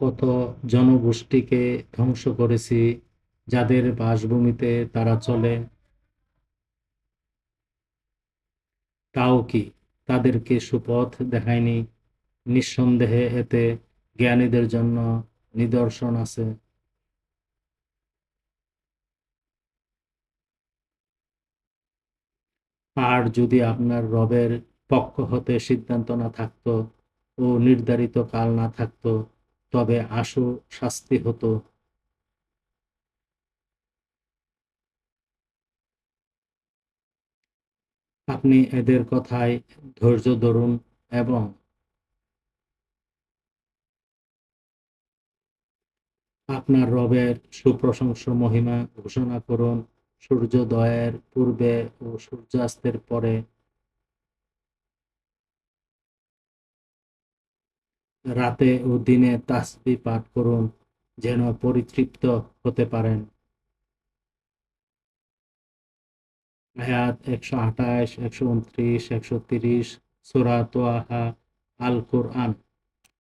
কত জনগোষ্ঠীকে ধ্বংস করেছি, যাদের বাসভূমিতে তারা চলে, তাও কি তাদেরকে সুপথ দেখায়নি? নিঃসন্দেহে এতে জ্ঞানীদের জন্য নিদর্শন আছে। আর যদি আপনার রবের পক্ষ হতে সিদ্ধান্ত না থাকত ও নির্ধারিত কাল না থাকত, তবে আশু শাস্তি হতো। আপনি এদের কথায় ধৈর্য ধরুন এবং আপনার রবের সুপ্রশংস মহিমা ঘোষণা করুন। সূর্যোদয়ের পূর্বে ও সূর্যাস্তের পরে, রাতে ও দিনে তাসবিহ পাঠ করুন, যেন পরিতৃপ্ত হতে পারেন। আয়াত 128, 129, 130, সূরা তোহা, আল কোরআন।